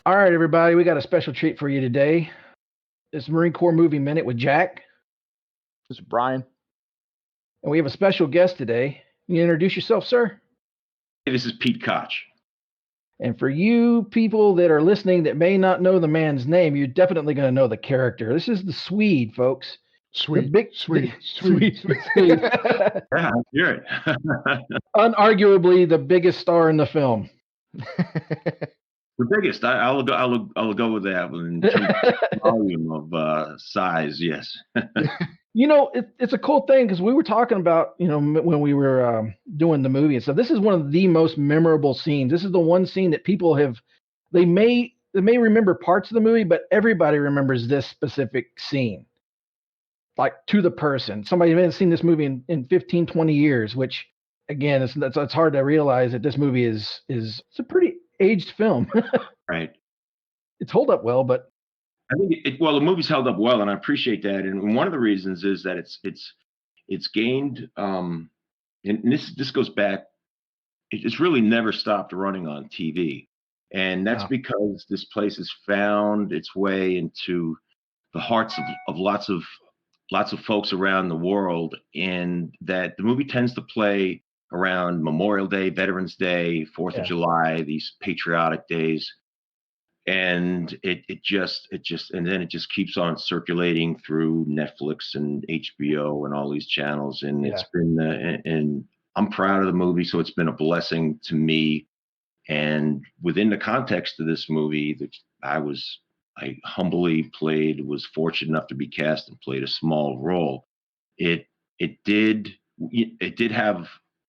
All right, everybody, we got a special treat for you today. It's Marine Corps Movie Minute with Jack. This is Brian. And we have a special guest today. Can you introduce yourself, sir? Hey, this is Pete Koch. And for you people that are listening that may not know the man's name, you're definitely going to know the character. This is the Swede, folks. Sweet. Swede. Yeah, I hear it. Unarguably the biggest star in the film. The biggest. I'll go with that in terms of volume of size. Yes. You know, it's a cool thing because we were talking about, when we were doing the movie and stuff. This is one of the most memorable scenes. This is the one scene that people they may remember parts of the movie, but everybody remembers this specific scene, like to the person. Somebody may have seen this movie in 15, 20 years, which again, it's hard to realize that this movie is it's a pretty aged film. Right. It's held up well, but I think the movie's held up well, and I appreciate that. And one of the reasons is that it's gained, and this goes back. It's really never stopped running on TV, and that's because this place has found its way into the hearts of lots of folks around the world, and that the movie tends to play around Memorial Day, Veterans Day, 4th of July, these patriotic days. And it just keeps on circulating through Netflix and HBO and all these channels, and it's been and I'm proud of the movie, so it's been a blessing to me. And within the context of this movie, that I humbly was fortunate enough to be cast and played a small role. It did have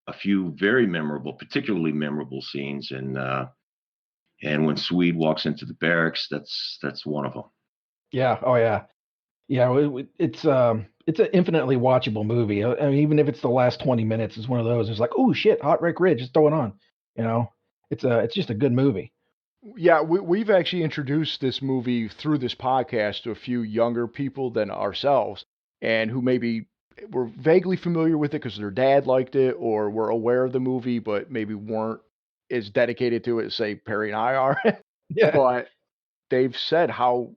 a few very memorable, particularly memorable scenes, and when Swede walks into the barracks, that's one of them. Yeah. Oh yeah. Yeah. It's an infinitely watchable movie. I mean, even if it's the last 20 minutes, it's one of those. It's like, oh shit, Heartbreak Ridge, just throw it on. It's just a good movie. Yeah, we've actually introduced this movie through this podcast to a few younger people than ourselves, and who maybe were vaguely familiar with it because their dad liked it, or were aware of the movie, but maybe weren't as dedicated to it as, say, Perry and I are. Yeah. But they've said how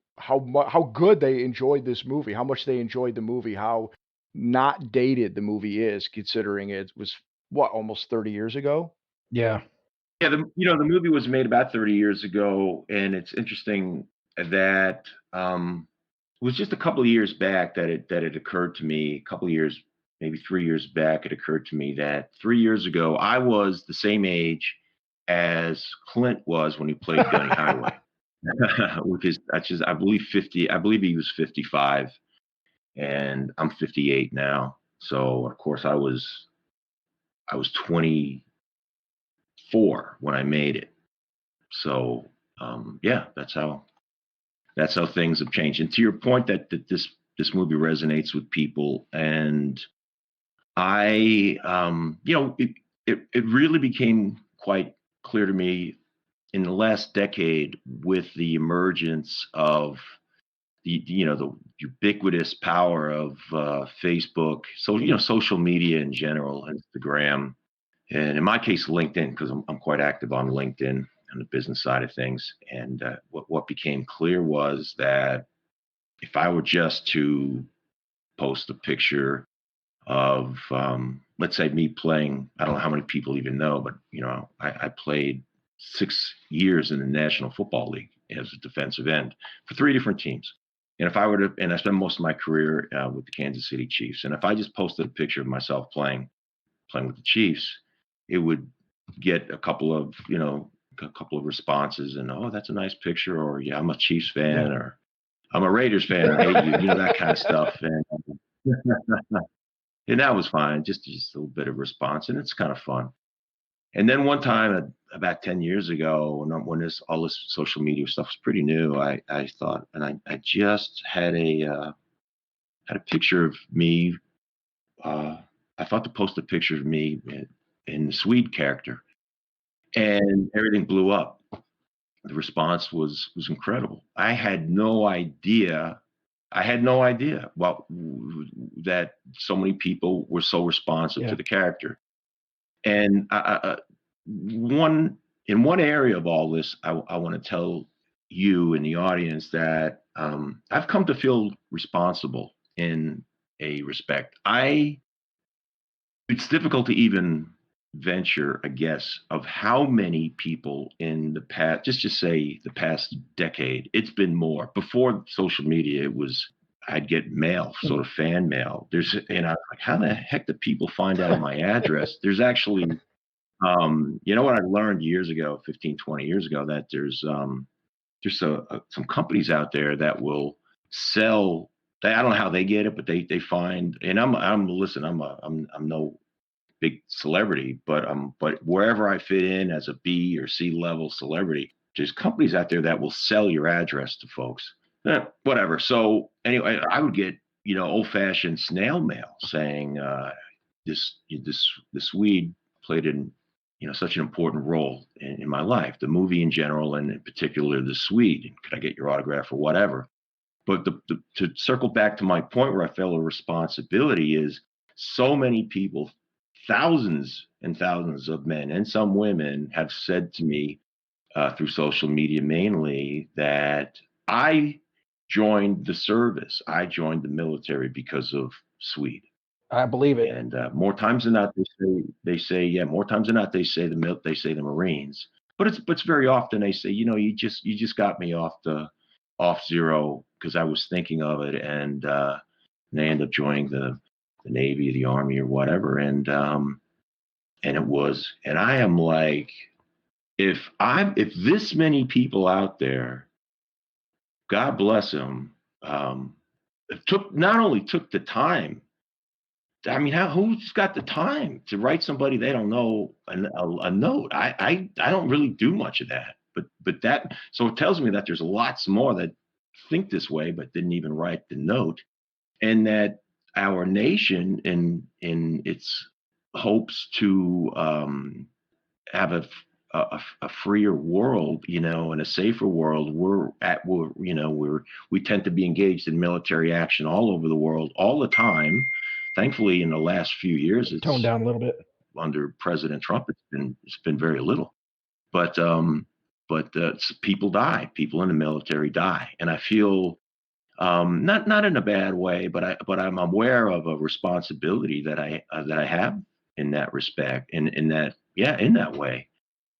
good they enjoyed this movie, how much they enjoyed the movie, how not dated the movie is, considering it was almost 30 years ago. Yeah. Yeah, the movie was made about 30 years ago, and it's interesting that it was just a couple of years back that it occurred to me, a couple of years, maybe 3 years back, it occurred to me that 3 years ago I was the same age as Clint was when he played Gunny Highway, which is I believe 50. I believe he was 55, and I'm 58 now. So of course I was 24 when I made it. So that's how things have changed. And to your point that this movie resonates with people, and I it really became quite clear to me in the last decade with the emergence of the ubiquitous power of Facebook, so social media in general, Instagram, and in my case LinkedIn, because I'm quite active on LinkedIn on the business side of things. And what became clear was that if I were just to post a picture of let's say me playing, I don't know how many people even know, but I played 6 years in the National Football League as a defensive end for 3 different teams. And if I were to, and I spent most of my career with the Kansas City Chiefs, and if I just posted a picture of myself playing with the Chiefs, it would get a couple of responses, and oh, that's a nice picture, or yeah, I'm a Chiefs fan, or I'm a Raiders fan, I hate you, that kind of stuff. And that was fine, just a little bit of response, and it's kind of fun. And then one time, about 10 years ago, when all this social media stuff was pretty new, I thought, and I just had a picture of me. I thought to post a picture of me in the Swede character, and everything blew up. The response was incredible. I had no idea that so many people were so responsive to the character. And in one area of all this, I want to tell you and the audience that I've come to feel responsible in a respect. It's difficult to even venture a guess of how many people in the past, just say the past decade, it's been more. Before social media, it was, I'd get mail, sort of fan mail. And I was like, how the heck do people find out my address? There's actually, you know what I learned years ago, 15, 20 years ago, that there's some companies out there that will sell. I don't know how they get it, but they find. And listen. I'm no big celebrity, but wherever I fit in as a B or C level celebrity, there's companies out there that will sell your address to folks. Whatever. So anyway, I would get old fashioned snail mail saying this Swede played in such an important role in my life, the movie in general, and in particular the Swede. Could I get your autograph or whatever? But to circle back to my point where I feel a responsibility is so many people, thousands and thousands of men and some women have said to me through social media mainly that I joined the service. I joined the military because of Swede. I believe it. And more times than not, they say more times than not they say the Marines. But it's very often they say, you just got me off zero because I was thinking of it, and they end up joining the Navy, the Army, or whatever, and it was, and I am like, if this many people out there, God bless them, not only took the time. I mean, who's got the time to write somebody they don't know a note? I don't really do much of that, but that, so it tells me that there's lots more that think this way but didn't even write the note, and that our nation in its hopes to have a freer world, and a safer world, we tend to be engaged in military action all over the world all the time. Thankfully, in the last few years, it's toned down a little bit. Under President Trump, it's been very little. But people die. People in the military die, and I feel not in a bad way, but I'm aware of a responsibility that I have in that respect, in that way,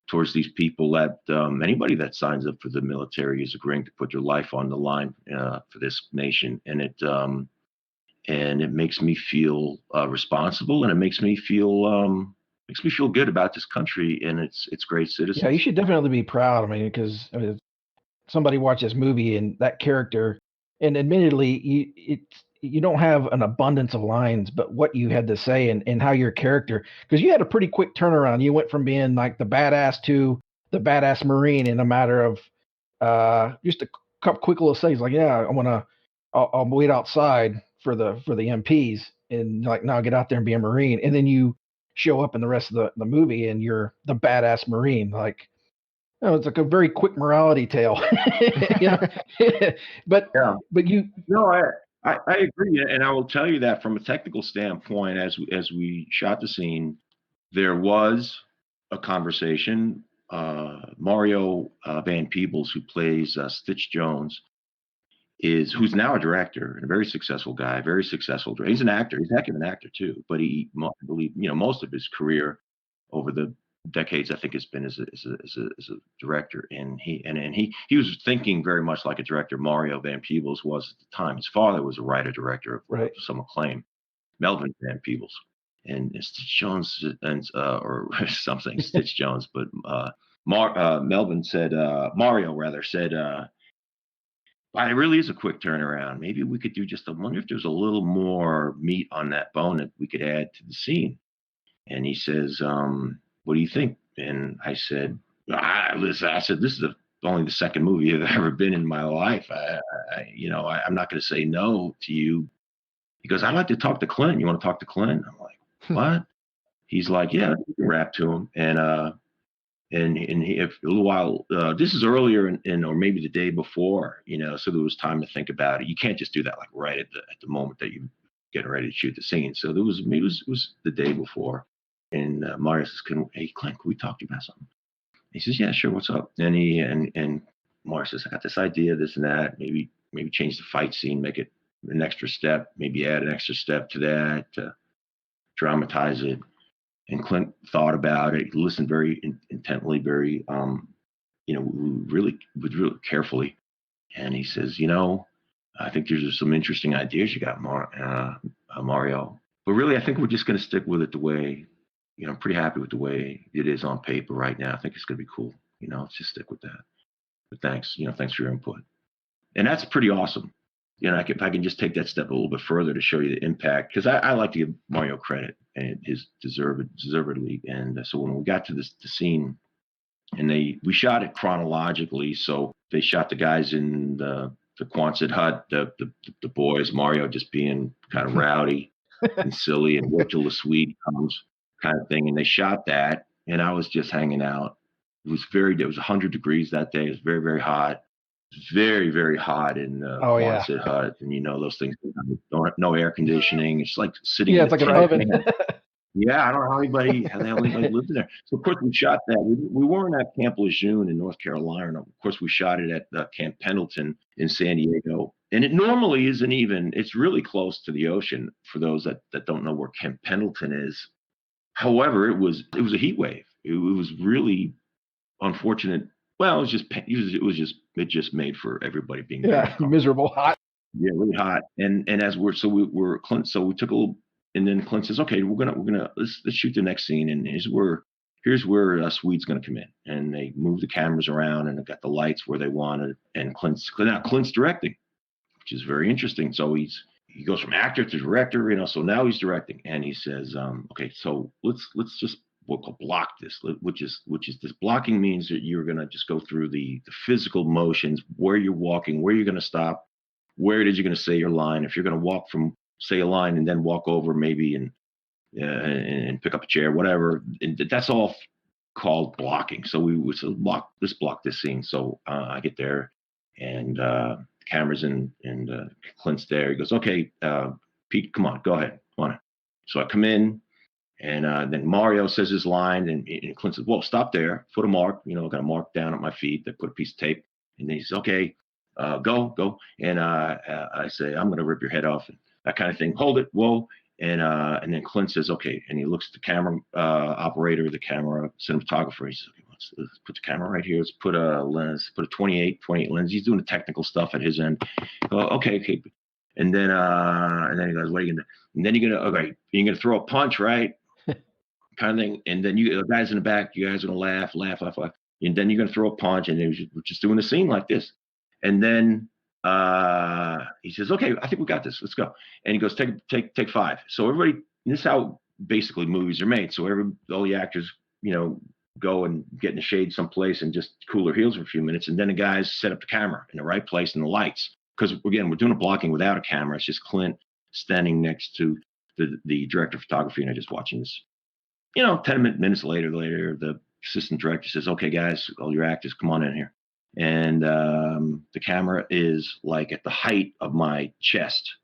towards these people, that anybody that signs up for the military is agreeing to put their life on the line for this nation, and it makes me feel responsible, and it makes me feel good about this country and its great citizens. Yeah, you should definitely be proud. I mean, because somebody watched this movie and that character, and admittedly, you don't have an abundance of lines, but what you had to say and how your character, because you had a pretty quick turnaround. You went from being like the badass to the badass Marine in a matter of just a couple quick little things. Like, yeah, I'll wait outside for the MPs, and like, now get out there and be a Marine, and then you show up in the rest of the movie and you're the badass Marine. Like, it's like a very quick morality tale. But you. No, I agree, and I will tell you that from a technical standpoint, as we shot the scene, there was a conversation. Mario Van Peebles, who plays Stitch Jones, who's now a director and a very successful guy, very successful. He's an actor. He's a heck of an actor too. But I believe most of his career over the decades, I think, has been as a director. And he was thinking very much like a director Mario Van Peebles was at the time. His father was a writer director of some acclaim, Melvin Van Peebles, and Stitch Jones, or something Stitch Jones, but Melvin said, Mario rather said. It really is a quick turnaround. Maybe we could do I wonder if there's a little more meat on that bone that we could add to the scene. And he says, what do you think? And I said, listen, this is only the second movie I've ever been in my life. I'm not going to say no to you. He goes, I'd like to talk to Clint. You want to talk to Clint? I'm like, what? He's like, yeah, you can rap to him. And if a little while, this is earlier or maybe the day before, so there was time to think about it. You can't just do that like right at the moment that you getting ready to shoot the scene. So it was the day before, and Mario says, "Hey Clint, can we talk to you about something?" He says, "Yeah, sure. What's up?" And Mario says, I got this idea, this and that. Maybe change the fight scene, make it an extra step, maybe add an extra step to that, dramatize it. And Clint thought about it, listened very intently, very, really carefully. And he says, I think there's some interesting ideas you got, Mario. But really, I think we're just going to stick with it the way, I'm pretty happy with the way it is on paper right now. I think it's going to be cool. Let's just stick with that. But thanks, thanks for your input. And that's pretty awesome. If I can just take that step a little bit further to show you the impact, because I like to give Mario credit and his deservedly. And so when we got to the scene, and we shot it chronologically, so they shot the guys in the Quonset hut, the boys, Mario just being kind of rowdy and silly, and wait till the Swede comes, kind of thing. And they shot that, and I was just hanging out. It was 100 degrees that day. It was very, very hot. Very, very hot in the Quonset hut, and those things don't have no air conditioning. It's like sitting. Yeah, it's like an oven. Yeah, I don't know how the hell anybody lived in there. So of course we shot that. We weren't at Camp Lejeune in North Carolina. Of course we shot it at Camp Pendleton in San Diego. And it normally isn't even. It's really close to the ocean. For those that don't know where Camp Pendleton is. However, it was a heat wave. It was really unfortunate. Well, it just made for everybody being miserable, hot. Yeah, really hot. And as we're Clint. So we took a little. And then Clint says, "Okay, we're gonna let's shoot the next scene." And here's where Swede's gonna come in. And they move the cameras around, and they got the lights where they wanted. And Clint's directing, which is very interesting. So he goes from actor to director, So now he's directing, and he says, "Okay, so let's just block this." Which is this blocking means that you're gonna just go through the physical motions, where you're walking, where you're gonna stop, where it is you're gonna say your line. If you're gonna walk from say a line and then walk over maybe and pick up a chair, whatever. And that's all called blocking. So we would say, let's block this scene. So I get there, and cameras and Clint's there. He goes, "Okay, Pete, come on, go ahead, come on." So I come in, and then Mario says his line, and Clint says, "Well, stop there, put a mark. I got a mark down at my feet." They put a piece of tape, and then he says, "Okay, go." And I say, "I'm going to rip your head off." And that kind of thing. Hold it, whoa. And then Clint says, "Okay." And he looks at the camera operator, the camera cinematographer. He says, "Okay, let's put the camera right here. Let's put a lens, put a 28 lens." He's doing the technical stuff at his end. Okay. And then he goes, "What are you gonna do?" And then you're gonna throw a punch, right? Kind of thing. And then the guys in the back, you guys are gonna laugh. And then you're gonna throw a punch, and we're just doing a scene like this. And then he says, "Okay, I think we got this. Let's go." And he goes, take 5. So everybody, this is how basically movies are made. So all the actors, go and get in the shade someplace and just cool their heels for a few minutes. And then the guys set up the camera in the right place and the lights. Because again, we're doing a blocking without a camera. It's just Clint standing next to the director of photography, and I just watching this. 10 minutes later, the assistant director says, "Okay, guys, all your actors, come on in here." And the camera is like at the height of my chest,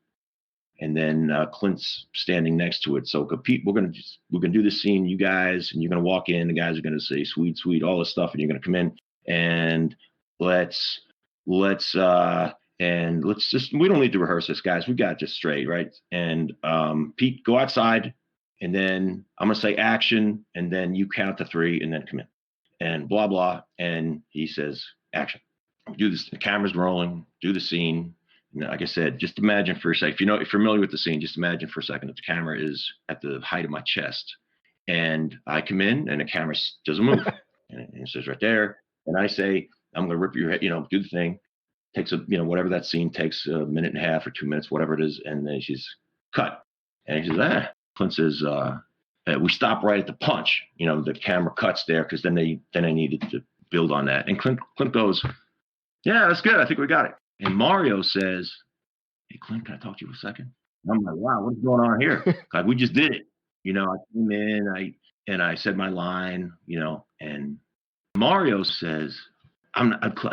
and then Clint's standing next to it. So Pete, we're gonna do this scene, you guys, and you're gonna walk in. The guys are gonna say "Swede," all this stuff, and you're gonna come in, and let's just, we don't need to rehearse this, guys. We got this straight, right? And Pete, go outside, and then I'm gonna say action, and then you count to 3, and then come in, and blah blah. And he says, "Action." We do this. The camera's rolling. Do the scene. And like I said, just imagine for a second. If you're familiar with the scene, just imagine for a second that the camera is at the height of my chest, and I come in, and the camera doesn't move, and it says right there. And I say, "I'm going to rip your head." Do the thing. Takes whatever that scene takes, a minute and a half or 2 minutes, whatever it is. And then she's cut. And he says, Clint says, "We stop right at the punch." The camera cuts there because then I needed to build on that. And Clint goes, "Yeah, that's good. I think we got it." And Mario says, "Hey, Clint, can I talk to you for a second?" And I'm like, "Wow, what's going on here?" Like, we just did it. I came in, I said my line, and Mario says,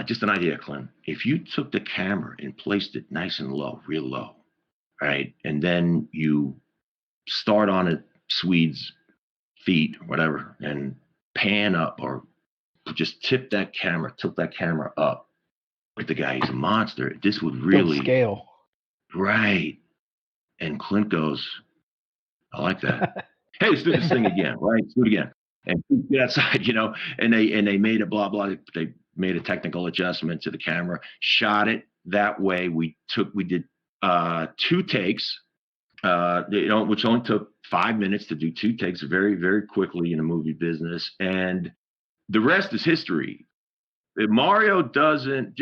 just an idea, Clint. If you took the camera and placed it nice and low, real low, right? And then you start on a Swede's feet or whatever, and pan up, or just tilt that camera up, But the guy, he's a monster. This would Big really, scale. right. And Clint goes, I like that. Hey, let's do this thing again, right? Let's do it again. And get outside, and they made a blah, blah. They made a technical adjustment to the camera, shot it that way. We did 2 takes, which only took 5 minutes to do 2 takes very, very quickly in the movie business. And the rest is history. If Mario doesn't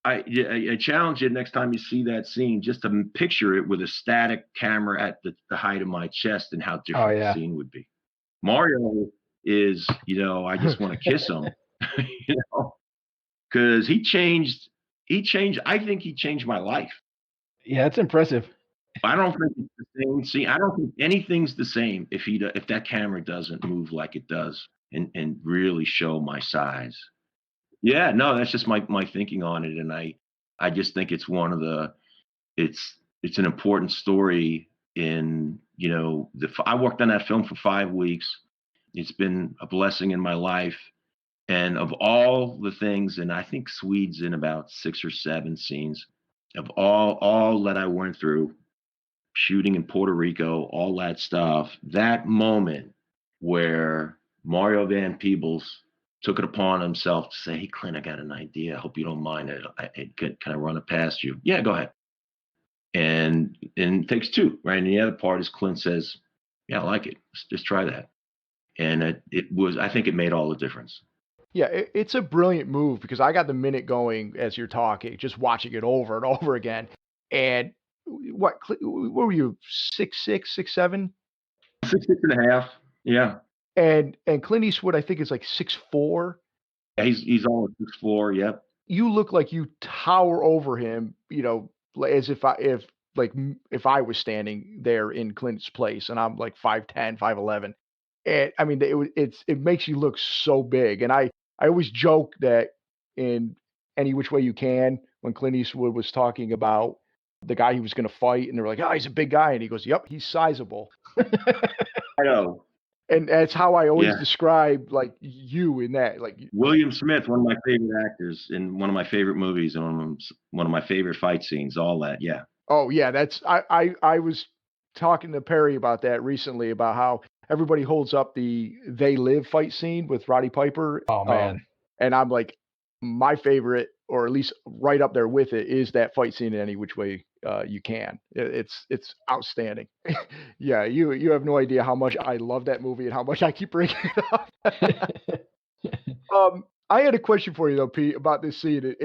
I challenge you next time you see that scene just to picture it with a static camera at the height of my chest and how different the scene would be. Mario is, I just want to kiss him, because he changed. I think he changed my life. Yeah, it's impressive. I don't think it's the same scene. I don't think anything's the same if that camera doesn't move like it does and really show my size. Yeah, no, that's just my thinking on it, and I just think it's one of the it's an important story in I worked on that film for 5 weeks. It's been a blessing in my life, and of all the things, and I think Swede's in about 6 or 7 scenes of all that I went through, shooting in Puerto Rico, all that stuff. That moment where Mario Van Peebles took it upon himself to say, "Hey, Clint, I got an idea. I hope you don't mind it. Can I run it past you?" "Yeah, go ahead." And it takes 2, right? And the other part is Clint says, "Yeah, I like it. Let's just try that." And I think it made all the difference. Yeah, it's a brilliant move because I got the minute going as you're talking, just watching it over and over again. And what were you, 6'6", 6'7"? 6'6.5". Yeah. And Clint Eastwood, I think, is like 6'4". Yeah, he's almost 6'4". Yep. You look like you tower over him, as if I was standing there in Clint's place, and I'm like 5'10", 5'11". And I mean, it makes you look so big. And I always joke that in Any Which Way You Can, when Clint Eastwood was talking about the guy he was going to fight, and they were like, "Oh, he's a big guy," and he goes, "Yep, he's sizable." I know. And that's how I always describe like you in that. Like William Smith, one of my favorite actors in one of my favorite movies, and one of my favorite fight scenes. All that, yeah. Oh yeah, I was talking to Perry about that recently, about how everybody holds up the They Live fight scene with Roddy Piper. Oh man. And I'm like, my favorite, or at least right up there with it, is that fight scene in Any Which Way You Can. It's outstanding. Yeah, you have no idea how much I love that movie and how much I keep bringing it up. I had a question for you though, Pete, about this scene.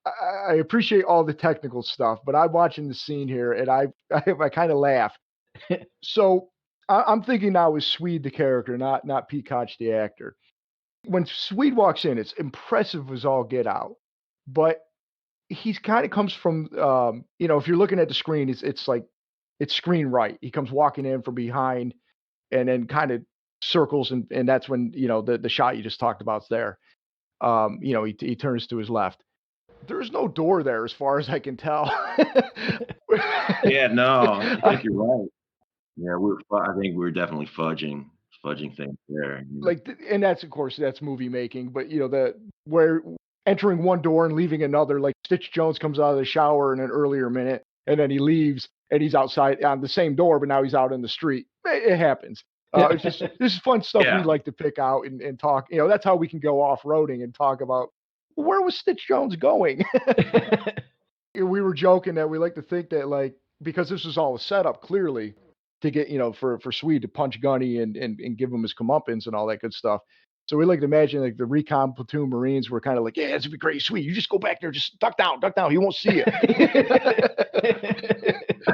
I appreciate all the technical stuff, but I'm watching the scene here and I kind of laugh. So I'm thinking now is Swede the character, not Pete Koch the actor. When Swede walks in, it's impressive as all get out, but he's kind of comes from, if you're looking at the screen, it's like, it's screen right. He comes walking in from behind and then kind of circles. And that's when, the shot you just talked about is there. He turns to his left. There's no door there as far as I can tell. Yeah, no, I think you're right. Yeah, I think we're definitely fudging things there. And that's, of course, that's movie making, but where entering one door and leaving another, like Stitch Jones comes out of the shower in an earlier minute and then he leaves and he's outside on the same door, but now he's out in the street. It happens. It's just, this is fun stuff we like to pick out and talk. That's how we can go off-roading and talk about, where was Stitch Jones going? We were joking that we like to think that, like, because this was all a setup clearly to get, for Swede to punch Gunny and give him his comeuppance and all that good stuff. So we like to imagine like the Recon platoon Marines were kind of like, "Yeah, this would be great, Swede. You just go back there, just duck down. He won't see you."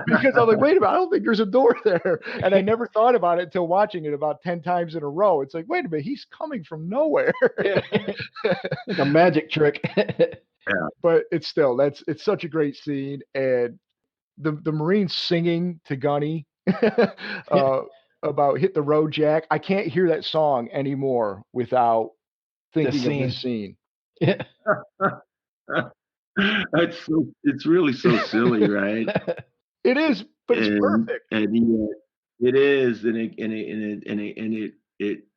Because I'm like, wait a minute, I don't think there's a door there. And I never thought about it until watching it about 10 times in a row. It's like, wait a minute, he's coming from nowhere. Like a magic trick. Yeah. But it's such a great scene. And the Marines singing to Gunny about "Hit the Road, Jack." I can't hear that song anymore without thinking of this scene. Yeah. It's really so silly, right? It is, but it's perfect. And it is, and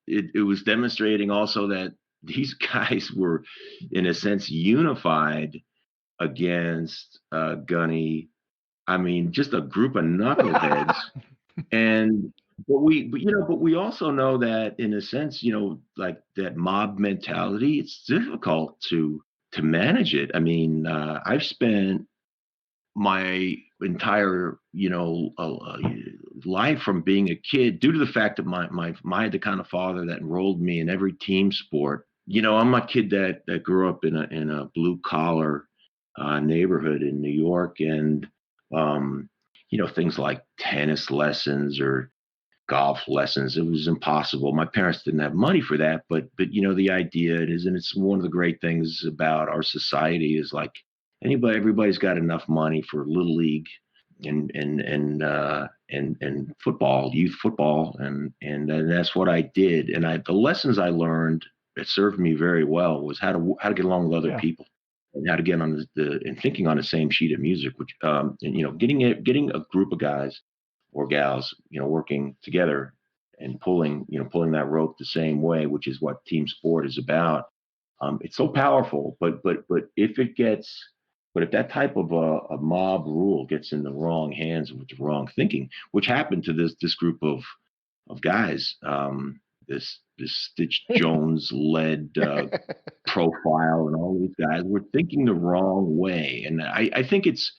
it was demonstrating also that these guys were, in a sense, unified against Gunny. I mean, just a group of knuckleheads. And but we also know that in a sense, like that mob mentality, it's difficult to manage it. I mean, I've spent my entire life from being a kid due to the fact that my had the kind of father that enrolled me in every team sport. I'm a kid that grew up in a blue collar neighborhood in New York, and things like tennis lessons or golf lessons, it was impossible. My parents didn't have money for that, but the idea it is, and it's one of the great things about our society is like everybody's got enough money for little league and football, youth football, and that's what I did. And the lessons I learned that served me very well was how to get along with other people, and how to get on and thinking on the same sheet of music, which and getting a group of guys or gals, working together and pulling that rope the same way, which is what team sport is about. It's so powerful, but if that type of a mob rule gets in the wrong hands with the wrong thinking, which happened to this group of guys, this Stitch Jones led profile, and all these guys were thinking the wrong way, and I think it's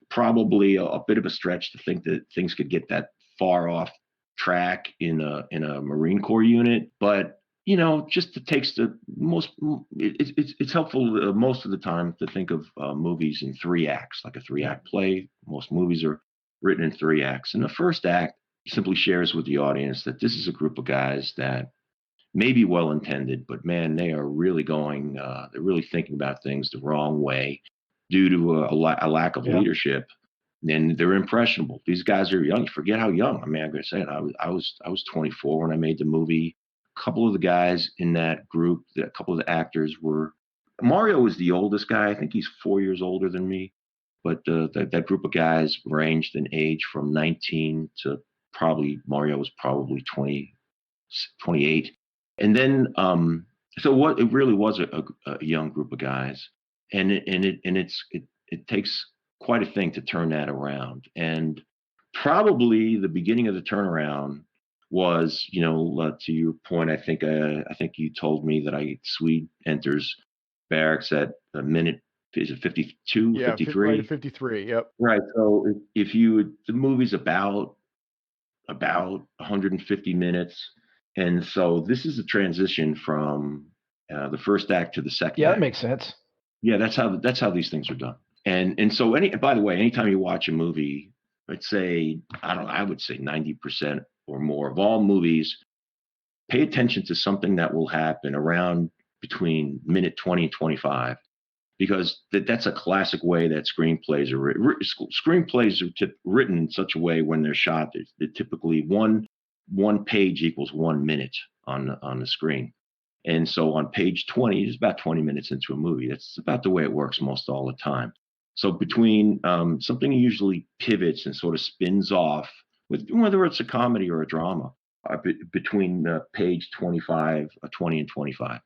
probably a bit of a stretch to think that things could get that far off track in a Marine Corps unit, but just it takes it's helpful most of the time to think of movies in 3 acts, like a 3-act play. Most movies are written in 3 acts, and the first act simply shares with the audience that this is a group of guys that may be well intended, but man, they are really they're really thinking about things the wrong way due to a lack of leadership. And they're impressionable. These guys are young. You forget how young. I mean, I'm gonna say it. I was 24 when I made the movie. A couple of the guys in that group, a couple of the actors were. Mario was the oldest guy. I think he's 4 years older than me. But that group of guys ranged in age from 19 to Mario was probably 20, 28. And then so it really was a young group of guys, and it takes quite a thing to turn that around. And probably the beginning of the turnaround was, to your point, I think you told me that Swede enters barracks at a minute, is it 52, Yeah, 53? right at 53. Yep. Right. So the movie's about 150 minutes, and so this is a transition from the first act to the second Yeah, act. that makes sense. Yeah, that's how these things are done. And so by the way, anytime you watch a movie, let's say, I would say 90% or more of all movies, pay attention to something that will happen around between minute 20 and 25, because that's a classic way that screenplays are written. Screenplays are written in such a way when they're shot, they're typically one page equals 1 minute on the screen. And so on page 20 is about 20 minutes into a movie. That's about the way it works most all the time. So between something usually pivots and sort of spins off, whether it's a comedy or a drama, between page 25, 20 and 25.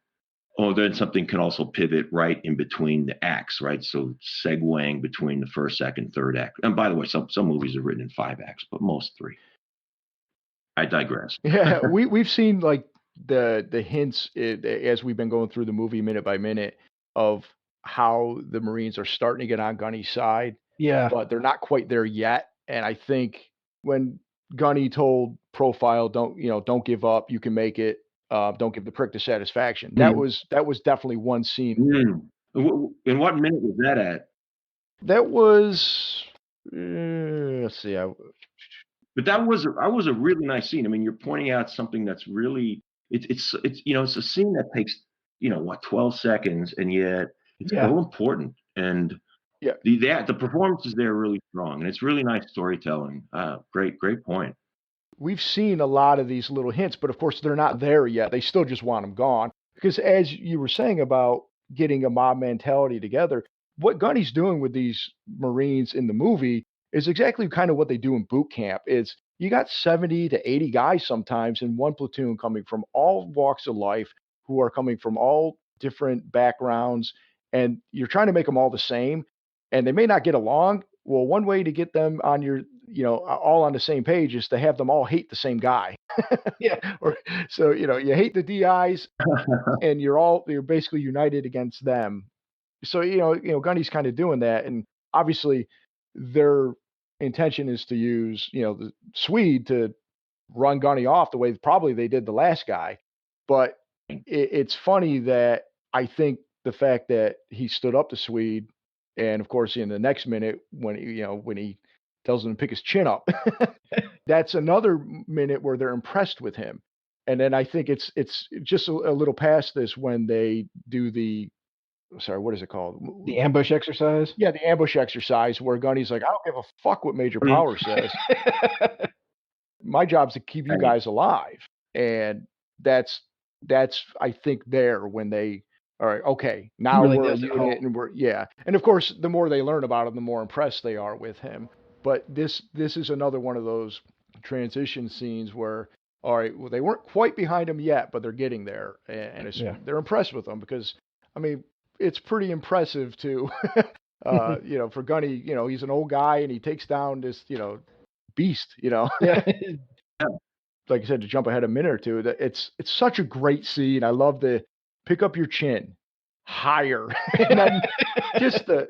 Oh, then something can also pivot right in between the acts, right? So segueing between the first, second, third act. And by the way, some movies are written in 5 acts, but most 3. I digress. Yeah, we've seen like the hints as we've been going through the movie minute by minute of how the Marines are starting to get on Gunny's side, Yeah. but they're not quite there yet. And I think when Gunny told Profile, don't give up, you can make it. Don't give the prick the satisfaction. That was definitely one scene. In what minute was that at? That was let's see. But that was a really nice scene. I mean, you're pointing out something that's really it's it's a scene that takes 12 seconds, and yet it's so important. And Yeah. the performances there are really strong, and it's really nice storytelling. Great point. We've seen a lot of these little hints, but of course they're not there yet. They still just want them gone. Because as you were saying about getting a mob mentality together, what Gunny's doing with these Marines in the movie is exactly kind of what they do in boot camp. Is you got 70 to 80 guys sometimes in one platoon coming from all walks of life, who are coming from all different backgrounds, and you're trying to make them all the same, and they may not get along. Well, one way to get them on your, all on the same page is to have them all hate the same guy. Yeah. Or so, you hate the DIs and you're basically united against them. So, Gunny's kind of doing that. And obviously their intention is to use, the Swede to run Gunny off the way probably they did the last guy. But it's funny that I think the fact that he stood up to Swede, and of course in the next minute when he tells him to pick his chin up, that's another minute where they're impressed with him. And then I think it's just a little past this when they do sorry, what is it called? The ambush exercise. Yeah, the ambush exercise where Gunny's like, I don't give a fuck what Major Power says. My job's to keep you guys alive. And that's I think there when they all right, okay, now really we're a does it unit all. and and of course the more they learn about him, the more impressed they are with him. But this is another one of those transition scenes where all right, well they weren't quite behind him yet, but they're getting there, and they're impressed with him because I mean it's pretty impressive to for Gunny, he's an old guy and he takes down this beast, Yeah. like I said, to jump ahead a minute or two, that it's such a great scene. I love the pick up your chin higher, and then just the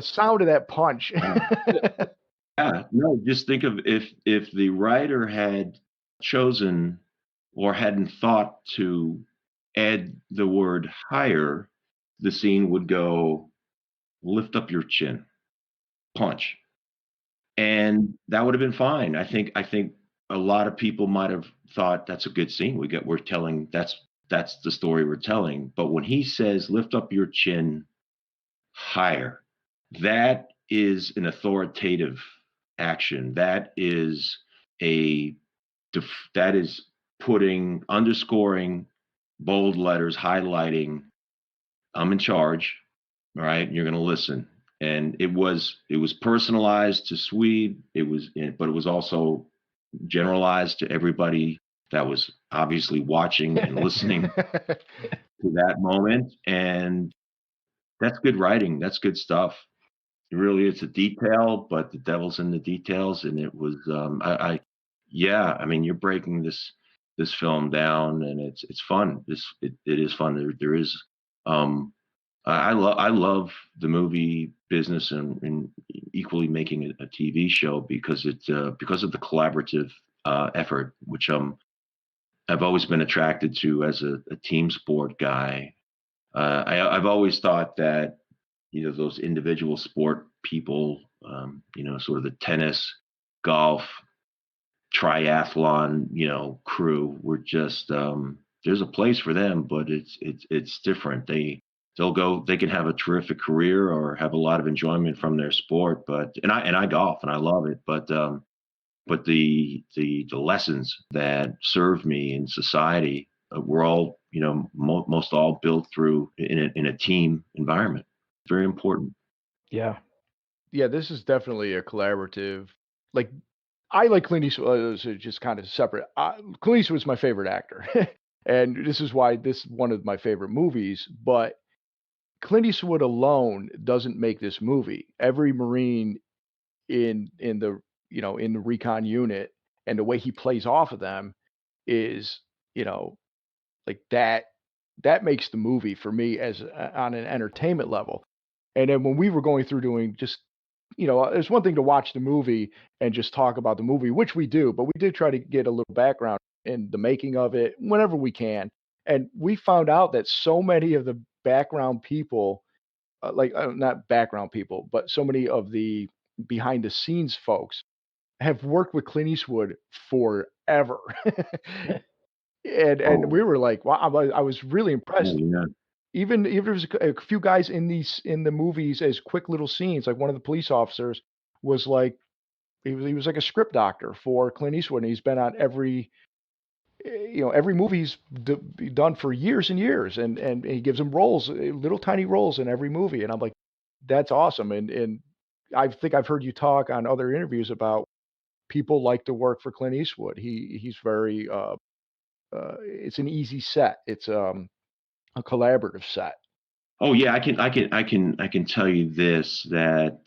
sound of that punch. Yeah, no, just think of if the writer had chosen or hadn't thought to add the word higher, the scene would go lift up your chin, punch. And that would have been fine. I think a lot of people might have thought that's a good scene. We're telling that's the story we're telling. But when he says lift up your chin higher, that is an authoritative action. That is a that is putting underscoring bold letters, highlighting I'm in charge. All right, you're going to listen. And it was personalized to Swede. But it was also generalized to everybody that was obviously watching and listening to that moment. And that's good writing. That's good stuff. It really is a detail, but the devil's in the details. And it was, yeah. I mean, you're breaking this film down, and it's fun. It is fun. There is, I love the movie business and equally making a TV show because because of the collaborative effort, which I've always been attracted to as a team sport guy. I've always thought that those individual sport people, sort of the tennis, golf, triathlon, crew, were just there's a place for them, but it's different. They can have a terrific career or have a lot of enjoyment from their sport, but I golf and I love it, but the lessons that serve me in society were all most all built through in a team environment. Very important. Yeah. Yeah, this is definitely a collaborative. Like I like Clint Eastwood. Just kind of separate. Clint Eastwood's my favorite actor, and this is why this is one of my favorite movies. But Clint Eastwood alone doesn't make this movie. Every Marine in the in the recon unit and the way he plays off of them is like that makes the movie for me as on an entertainment level. And then when we were going through doing just it's one thing to watch the movie and just talk about the movie, which we do, but we did try to get a little background in the making of it whenever we can. And we found out that so many of the background people, not background people, but so many of the behind the scenes folks have worked with Clint Eastwood forever. And Oh, we were like, wow, I was really impressed. yeah. Even if there's a few guys in the movies as quick little scenes, like one of the police officers was like he was like a script doctor for Clint Eastwood, and he's been on every movie he's done for years and years, and he gives him roles, little tiny roles in every movie, and I'm like, that's awesome. And I think I've heard you talk on other interviews about people like to work for Clint Eastwood. He's very it's an easy set. It's a collaborative set. Oh yeah, I can tell you this that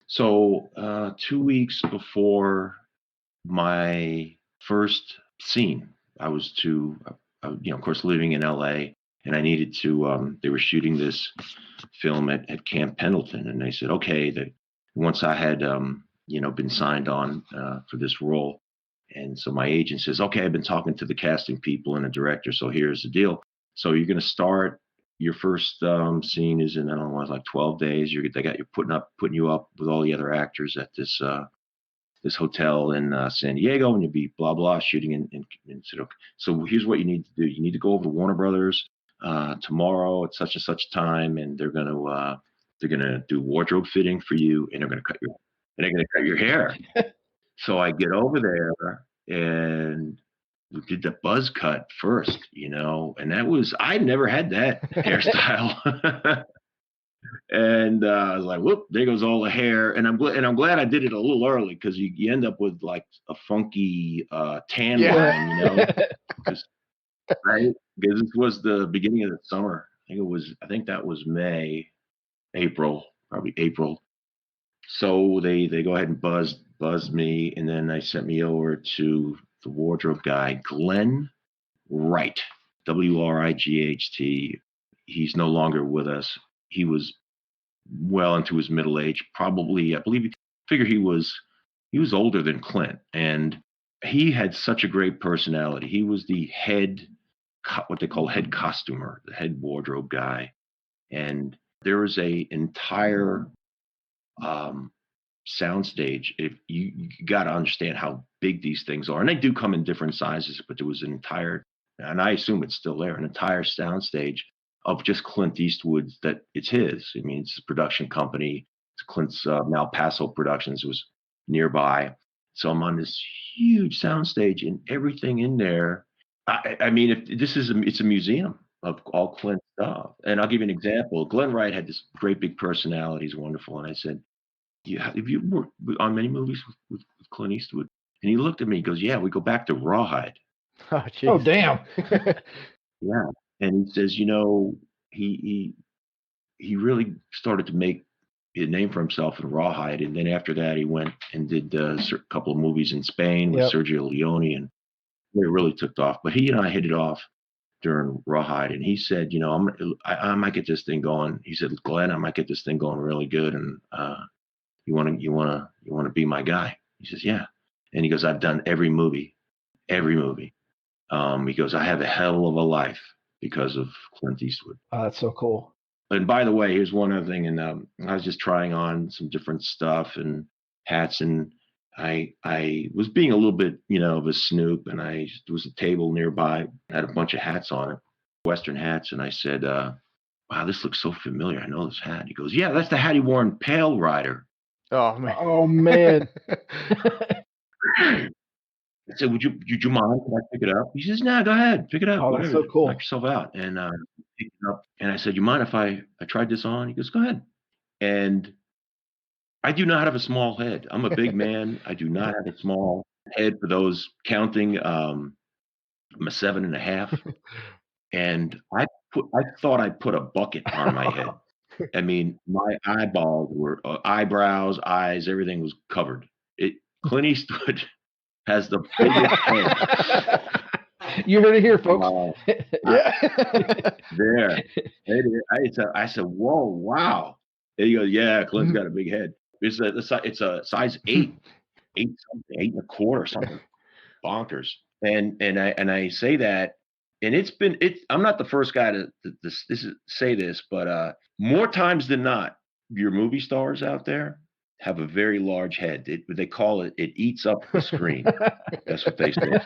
so 2 weeks before my first scene, I was of course, living in LA, and I needed to. They were shooting this film at Camp Pendleton, and they said, okay, that once I had, been signed on for this role, and so my agent says, okay, I've been talking to the casting people and the director, so here's the deal. So you're going to start. Your first scene is in, I don't know, like 12 days. They got you putting you up with all the other actors at this hotel in San Diego, and you'll be blah blah shooting in said, okay. So here's what you need to do. You need to go over to Warner Brothers tomorrow at such and such time, and they're gonna do wardrobe fitting for you, and they're gonna cut your hair. So I get over there, and we did the buzz cut first, and I never had that hairstyle. And I was like, "Whoop! There goes all the hair." And I'm glad I did it a little early because you end up with like a funky tan line, because right, because this was the beginning of the summer. I think that was April, probably April. So they go ahead and buzzed me, and then they sent me over to the wardrobe guy, Glenn Wright, Wright. He's no longer with us. He was well into his middle age, probably. I believe, figure he was older than Clint, and he had such a great personality. He was the what they call head costumer, the head wardrobe guy, and there was a entire soundstage. If you got to understand how big these things are, and they do come in different sizes, but there was an entire, and I assume it's still there, an entire soundstage of just Clint Eastwood's that it's his. I mean, it's a production company. It's Clint's Malpaso Productions was nearby. So I'm on this huge soundstage and everything in there. I mean, if this is it's a museum of all Clint stuff. And I'll give you an example. Glenn Wright had this great big personality. He's wonderful. And I said, yeah, have you worked on many movies with Clint Eastwood? And he looked at me. He goes, yeah, we go back to Rawhide. Oh, damn. Yeah. And he says, he really started to make a name for himself in Rawhide. And then after that, he went and did a couple of movies in Spain with Sergio Leone, and it really took off. But he and I hit it off during Rawhide. And he said, I might get this thing going. He said, Glenn, I might get this thing going really good. And you want to be my guy? He says, yeah. And he goes, I've done every movie. He goes, I have a hell of a life because of Clint Eastwood. Oh, that's so cool. And by the way, here's one other thing. And I was just trying on some different stuff and hats, and I was being a little bit, of a snoop. And there was a table nearby, had a bunch of hats on it, Western hats. And I said, wow, this looks so familiar. I know this hat. He goes, yeah, that's the hat he wore in Pale Rider. Oh man. Oh man. I said, would you mind? Can I pick it up? He says, nah, go ahead. Pick it up. Oh, that's so cool. Knock yourself out. And picked it up. And I said, you mind if I tried this on? He goes, go ahead. And I do not have a small head. I'm a big man. I do not have a small head for those counting. I'm a 7.5. And I thought I put a bucket on my head. I mean, my eyeballs were eyebrows, eyes, everything was covered. Clint Eastwood has the biggest head. You heard it here, folks. There. I said, whoa, wow. And he goes, yeah, Clint's got a big head. It's a size 8 something, 8.25 something. Bonkers. And I say that, and I'm not the first guy to say this, but more times than not, your movie stars out there have a very large head. They call it eats up the screen. That's what they say. Think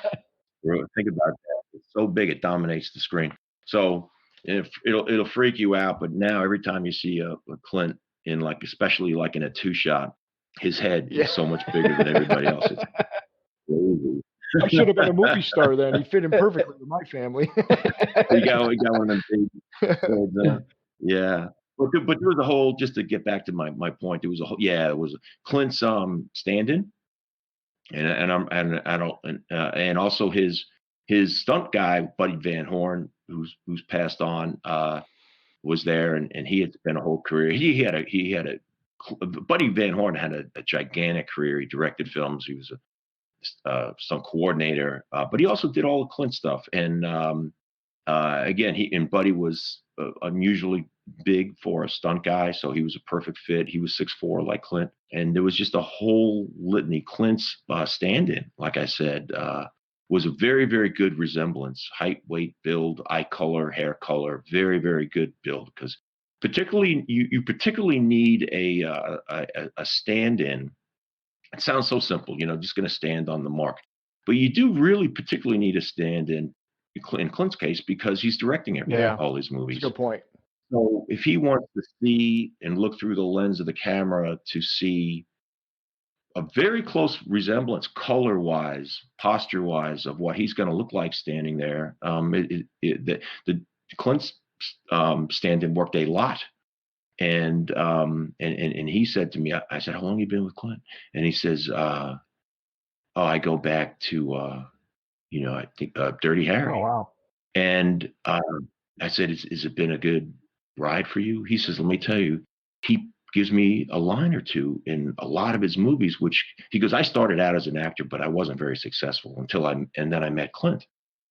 about that. It's so big it dominates the screen. So it'll freak you out. But now every time you see a Clint in especially in a 2-shot, his head is so much bigger than everybody else. It's crazy. I should have been a movie star then. He fit in perfectly with my family. we got one of them babies. Yeah. But there was a whole, just to get back to my point, there was a whole, it was Clint's stand-in, and also his stunt guy, Buddy Van Horn, who's passed on, was there, and he had spent a whole career. He had a Buddy Van Horn had a gigantic career. He directed films. He was a stunt coordinator, but he also did all the Clint stuff. And again, Buddy was unusually big for a stunt guy, so he was a perfect fit. He was 6'4" like Clint, and there was just a whole litany. Clint's stand-in, like I said, was a very, very good resemblance: height, weight, build, eye color, hair color. Very, very good build, because particularly you particularly need a stand-in. It sounds so simple, just going to stand on the mark, but you do really particularly need a stand-in in Clint's case, because he's directing all his movies. That's a good point. So if he wants to see and look through the lens of the camera to see a very close resemblance, color-wise, posture-wise, of what he's going to look like standing there, the Clint's stand-in worked a lot. And he said to me, I said, "How long have you been with Clint?" And he says, "Oh, I go back to I think Dirty Harry." Oh wow. And I said, "Has it been a good ride for you?" He says, "Let me tell you, he gives me a line or two in a lot of his movies, which," he goes, "I started out as an actor, but I wasn't very successful and then I met Clint."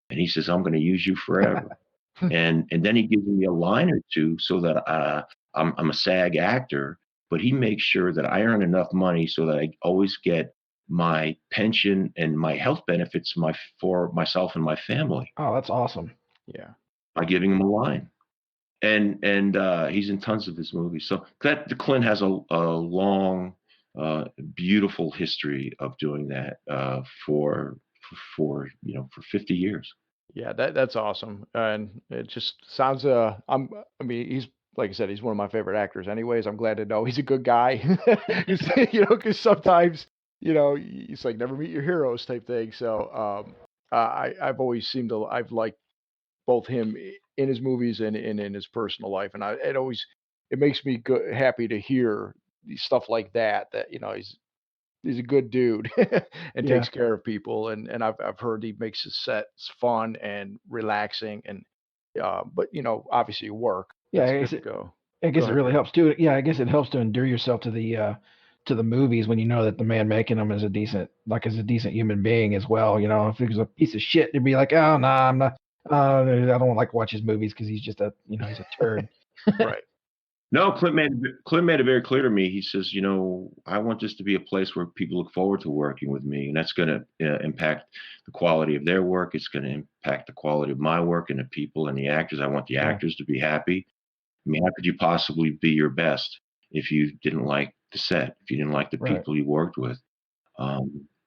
And he says, "I'm going to use you forever." and then he gives me a line or two so that I'm a SAG actor, but he makes sure that I earn enough money so that I always get my pension and my health benefits for myself and my family. Oh, that's awesome. Yeah. By giving him a line. And he's in tons of his movies. So the Clint has a long, beautiful history of doing that for 50 years. Yeah, that's awesome, and it just sounds. He's, like I said, he's one of my favorite actors. Anyways, I'm glad to know he's a good guy. Because sometimes it's like never meet your heroes type thing. So I've always I've liked both him in his movies and in his personal life, and it makes me happy to hear stuff like that. That he's a good dude and Yeah. takes care of people. And I've heard he makes his sets fun and relaxing, and but obviously work. Yeah, It's good to go. I guess Go it ahead. really helps too. Yeah, I guess it helps to endure yourself to the movies when you know that the man making them is a decent human being as well. If he was a piece of shit, they'd be like, "Oh no, I'm not. I don't like watch his movies because he's just he's a turd." Right. No, Clint made it very clear to me. He says, "I want this to be a place where people look forward to working with me, and that's going to impact the quality of their work. It's going to impact the quality of my work and the people and the actors. I want the actors to be happy. I mean, how could you possibly be your best if you didn't like the set, if you didn't like the Right. people you worked with?"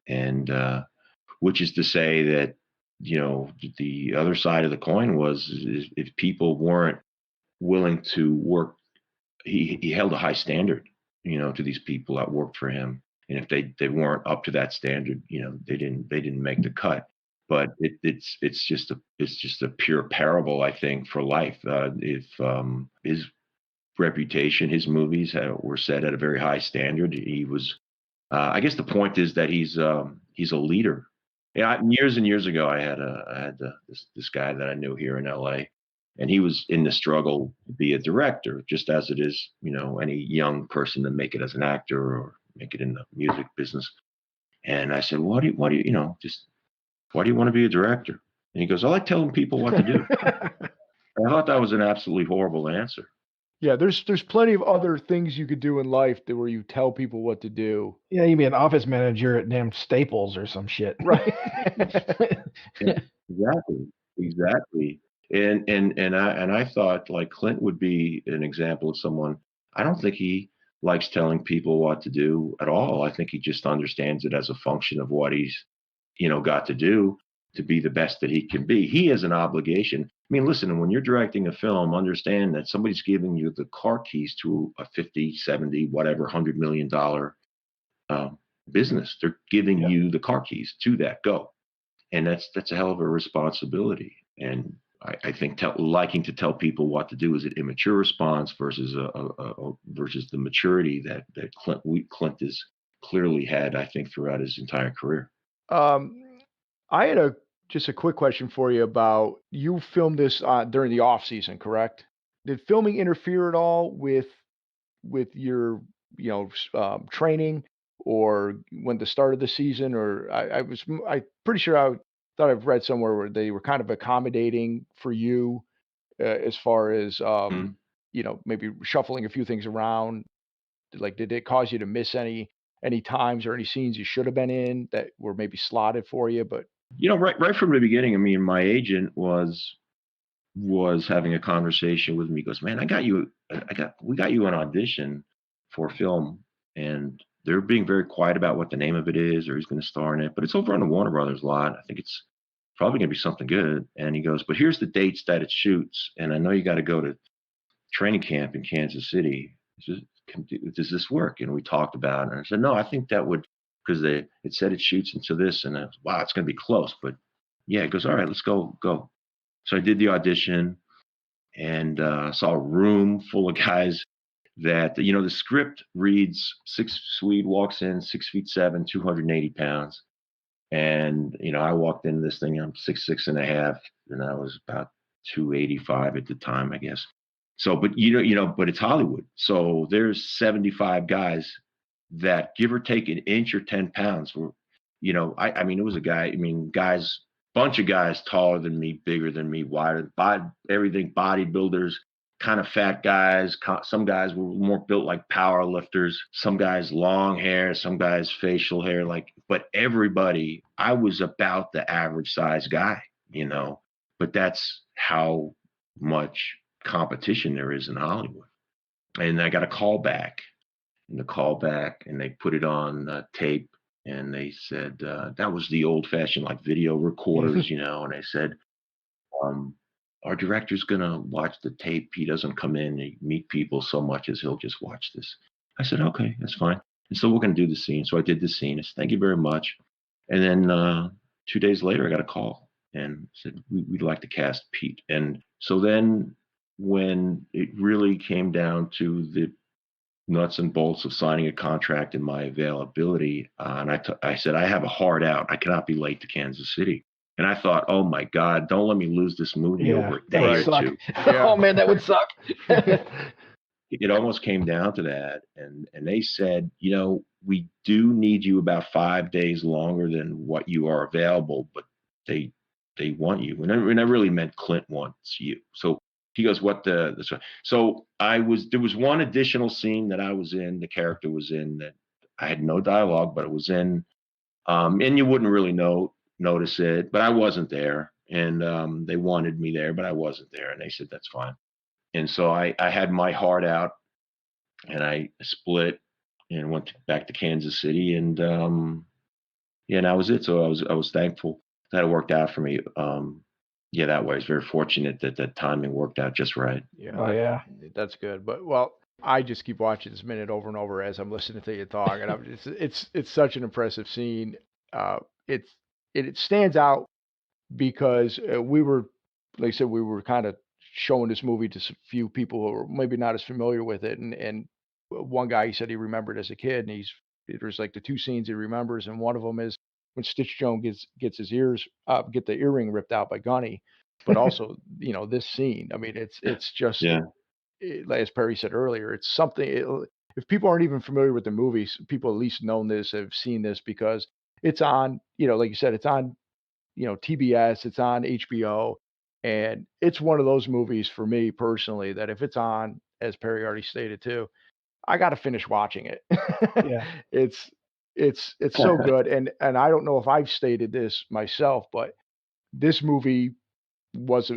And which is to say that, the other side of the coin was, if people weren't willing to work, he held a high standard, to these people that worked for him. And if they weren't up to that standard, they didn't make the cut. But it's just a pure parable, I think, for life. If his reputation, his movies were set at a very high standard, he was. I guess the point is that he's a leader. Yeah, years and years ago, I had this guy that I knew here in LA, and he was in the struggle to be a director, just as it is, any young person to make it as an actor or make it in the music business. And I said, why do you want to be a director? And he goes, "I like telling people what to do." I thought that was an absolutely horrible answer. Yeah, there's plenty of other things you could do in life where you tell people what to do. Yeah, you'd be an office manager at damn Staples or some shit. Right. Exactly. And I thought, like, Clint would be an example of someone. I don't think he likes telling people what to do at all. I think he just understands it as a function of what he's, got to do to be the best that he can be. He has an obligation. I mean, listen, when you're directing a film, understand that somebody's giving you the car keys to a 50, 70, whatever, $100 million business. They're giving you the car keys to that. Go. And that's a hell of a responsibility. And I think liking to tell people what to do is an immature response versus versus the maturity that Clint has clearly had, I think, throughout his entire career. I had just a quick question for you about, you filmed this during the off season, correct? did filming interfere at all with your training, or when the start of the season? Or I pretty sure I thought I've read somewhere where they were kind of accommodating for you, as far as Mhm. maybe shuffling a few things around. Like, did it cause you to miss any times or any scenes you should have been in that were maybe slotted for you? But Right from the beginning, I mean, my agent was having a conversation with me. He goes, "Man, we got you an audition for a film, and they're being very quiet about what the name of it is or who's going to star in it, but it's over on the Warner Brothers lot. I think it's probably going to be something good." And he goes, "But here's the dates that it shoots, and I know you got to go to training camp in Kansas City. Does this work?" And we talked about it. And I said, "No, I think that would, because it said it shoots into this." And I was, wow, it's going to be close. But yeah, it goes, "All right, let's go." So I did the audition, and saw a room full of guys that, the script reads, Swede walks in 6 feet 7, 280 pounds. And, I walked into this thing, I'm 6'6" and a half, and I was about 285 at the time, I guess. So, but but it's Hollywood. So there's 75 guys that, give or take an inch or 10 pounds, were, I mean, it was a guy, I mean, guys, bunch of guys taller than me, bigger than me, wider, everything, bodybuilders, kind of fat guys. Some guys were more built like power lifters, some guys long hair, some guys facial hair, but everybody, I was about the average size guy, but that's how much competition there is in Hollywood. And I got a call back, and they put it on tape, and they said, that was the old fashioned like video recorders, and they said, um, our director's gonna watch the tape. He doesn't come in and meet people so much as he'll just watch this. I said, okay, that's fine. And so we're gonna do the scene. So I did the scene. I said, thank you very much. And then 2 days later, I got a call and said, we'd like to cast Pete. And so then, when it really came down to the nuts and bolts of signing a contract and my availability, and I said, I have a hard out. I cannot be late to Kansas City. And I thought, oh my God, don't let me lose this movie over a day or two. Oh man, that would suck. It almost came down to that. And they said, we do need you about 5 days longer than what you are available, but they want you. And I really meant Clint wants you. So he goes, so there was one additional scene that I was in, the character was in, that I had no dialogue, but it was in, and you wouldn't really notice it, but I wasn't there. And they wanted me there, but I wasn't there. And they said, that's fine. And so I had my heart out, and I split and went back to Kansas City, and yeah, and that was it. So I was thankful that it worked out for me. Yeah, that way. I was very fortunate that timing worked out just right. Yeah. Oh yeah, that's good. But I just keep watching this minute over and over as I'm listening to you talk, and it's such an impressive scene. It stands out because we were, like I said, we were kind of showing this movie to a few people who are maybe not as familiar with it, and one guy, he said he remembered as a kid, and there's like the two scenes he remembers, and one of them is when Stitch Jones gets his ears get the earring ripped out by Gunny, but also this scene. I mean, it's just Yeah. As Perry said earlier, it's something. If people aren't even familiar with the movies, people at least know this, have seen this, because it's on, like you said, it's on, TBS, it's on HBO, and it's one of those movies for me personally that if it's on, as Perry already stated too, I got to finish watching it. Yeah. It's so good, and I don't know if I've stated this myself, but this movie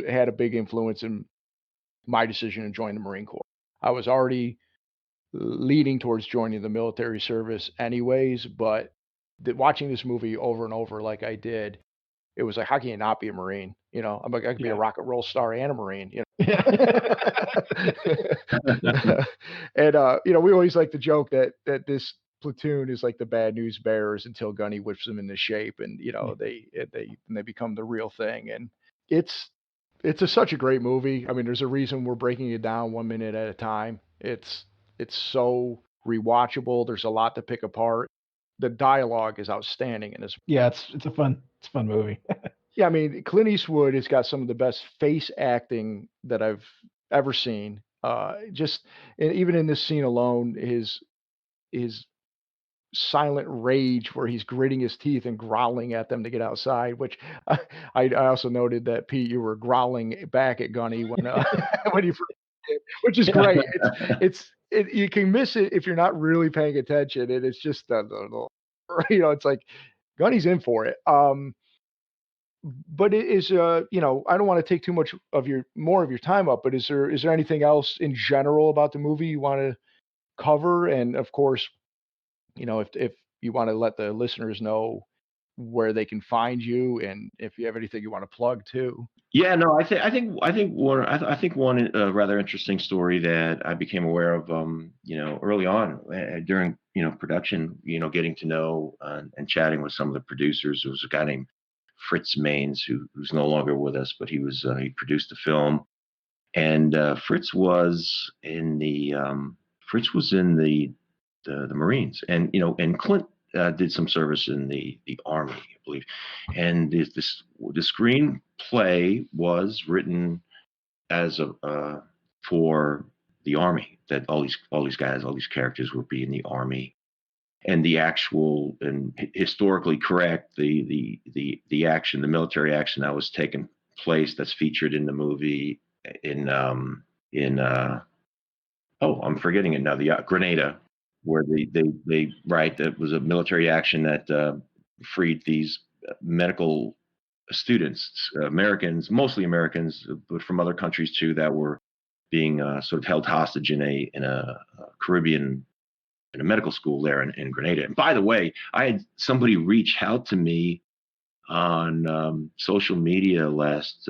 had a big influence in my decision to join the Marine Corps. I was already leaning towards joining the military service anyways, but watching this movie over and over like I did, it was like, how can you not be a Marine? I'm like, I could be a rock and roll star and a Marine. And we always like to joke that this platoon is like the bad news bearers until Gunny whips them into shape, and they become the real thing. And it's such a great movie. I mean, there's a reason we're breaking it down 1 minute at a time. It's so rewatchable. There's a lot to pick apart. The dialogue is outstanding in this. Yeah, it's a fun movie. Yeah, I mean, Clint Eastwood has got some of the best face acting that I've ever seen. Just and even in this scene alone, his silent rage where he's gritting his teeth and growling at them to get outside. Which I also noted that Pete, you were growling back at Gunny when when you first did, which is great. You can miss it if you're not really paying attention, and it's just it's like Gunny's in for it. But it is, I don't want to take too much of more of your time up, but is there anything else in general about the movie you want to cover? And of course, if you want to let the listeners know where they can find you, and if you have anything you want to plug too. Yeah, no, I think one rather interesting story that I became aware of, early on during production, getting to know and chatting with some of the producers. There was a guy named Fritz Maines who's no longer with us, but he produced the film, and Fritz was in the Marines, and Clint did some service in the Army, I believe, and the screenplay was written as for the Army, that all these guys, all these characters would be in the Army, and the actual and historically correct the action, the military action that was taking place, that's featured in the movie in I'm forgetting it now, the Grenada, where they right, that was a military action that freed these medical students, Americans, mostly Americans, but from other countries too, that were being sort of held hostage in a Caribbean, in a medical school there in Grenada. And by the way, I had somebody reach out to me on social media last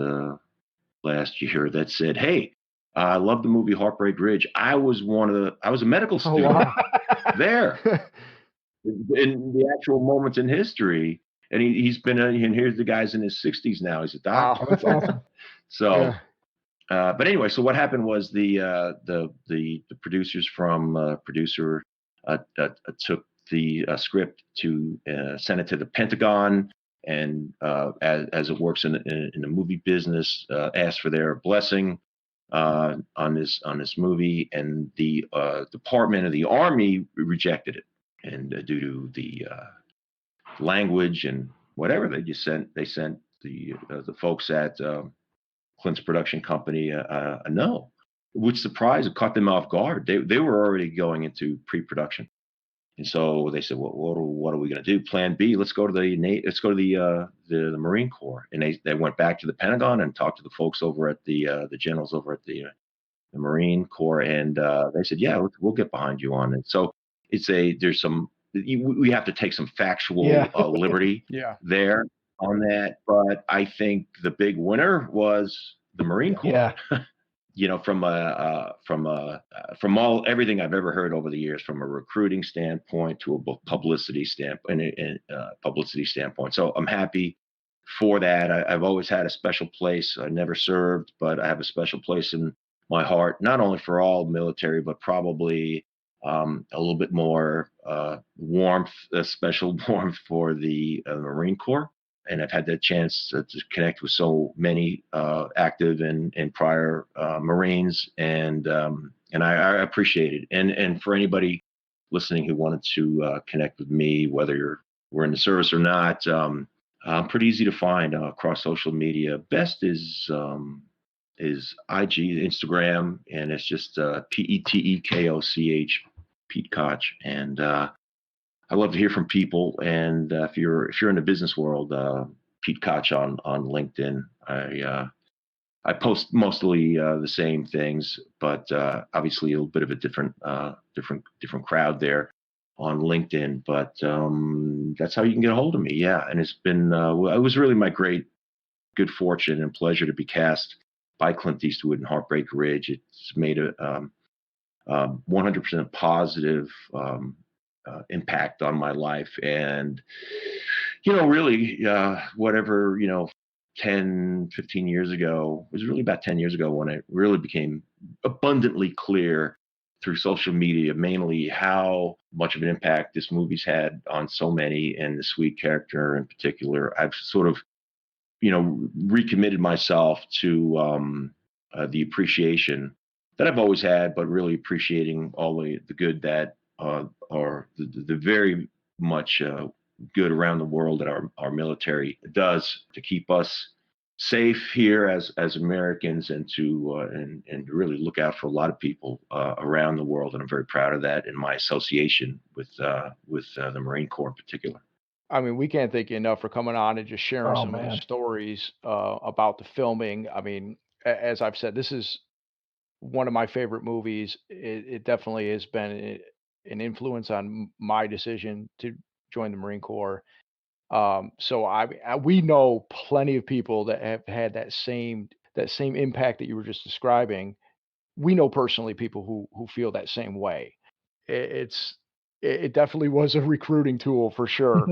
year that said, "Hey, I love the movie Heartbreak Ridge. I was a medical student there in the actual moments in history." And he's been and here's the guy's in his 60s now. He's a doctor. Wow, that's awesome. So, Yeah. But anyway, so what happened was the producers from producer took the script to send it to the Pentagon, and as it works in the movie business, asked for their blessing on this movie, and the Department of the Army rejected it, and due to the language and whatever, they sent the folks at Clint's production company a no, which surprised and caught them off guard. They were already going into pre-production, and so they said, "Well, what are we going to do? Plan B? Let's go to the Marine Corps." And they went back to the Pentagon and talked to the folks over at the generals over at the Marine Corps, and they said, "Yeah, we'll get behind you on it." So we have to take some factual liberty there on that, but I think the big winner was the Marine Corps. Yeah. From everything I've ever heard over the years, from a recruiting standpoint to a publicity standpoint. So I'm happy for that. I've always had a special place. I never served, but I have a special place in my heart, not only for all military, but probably a little bit more warmth, a special warmth for the Marine Corps. And I've had the chance to connect with so many active and prior Marines, and I appreciate it. And for anybody listening who wanted to connect with me, whether we're in the service or not, I'm pretty easy to find across social media. Best is IG, Instagram, and it's just PETEKOCH, Pete Koch. And I love to hear from people. And if you're in the business world, Pete Koch on LinkedIn. I post mostly the same things, but obviously a little bit of a different crowd there on LinkedIn. But that's how you can get a hold of me. Yeah, and it's been it was really my good fortune and pleasure to be cast by Clint Eastwood in Heartbreak Ridge. It's made a 100% positive impact on my life, and really whatever 10, 15 years ago, it was really about 10 years ago when it really became abundantly clear through social media, mainly, how much of an impact this movie's had on so many, and the Swede character in particular. I've sort of recommitted myself to the appreciation that I've always had, but really appreciating all the good that or the very much good around the world that our military does to keep us safe here as Americans, and to and really look out for a lot of people around the world. And I'm very proud of that in my association with the Marine Corps in particular. I mean, we can't thank you enough for coming on and just sharing Oh some of the man. stories about the filming. I mean, as I've said, this is one of my favorite movies. It definitely has been an influence on my decision to join the Marine Corps. So we know plenty of people that have had that same impact that you were just describing. We know personally people who feel that same way. It's it definitely was a recruiting tool for sure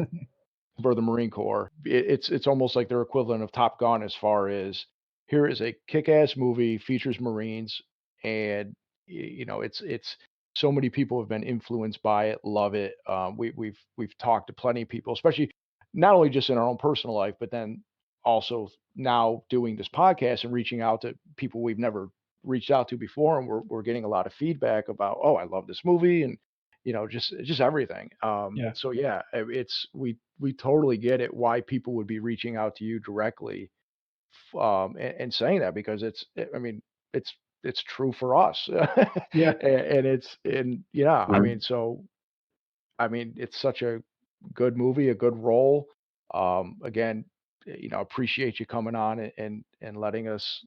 for the Marine Corps. It's almost like their equivalent of Top Gun as far as here is a kick-ass movie, features Marines, and it's so many people have been influenced by it, love it. We've talked to plenty of people, especially not only just in our own personal life, but then also now doing this podcast and reaching out to people we've never reached out to before, and we're getting a lot of feedback about, oh, I love this movie, and just everything. Yeah. So yeah, it's we totally get it why people would be reaching out to you directly, and saying that because I mean, it's it's true for us, Yeah. and yeah, I Mhm. mean, so I mean, it's such a good movie, a good role. Again, appreciate you coming on and letting us,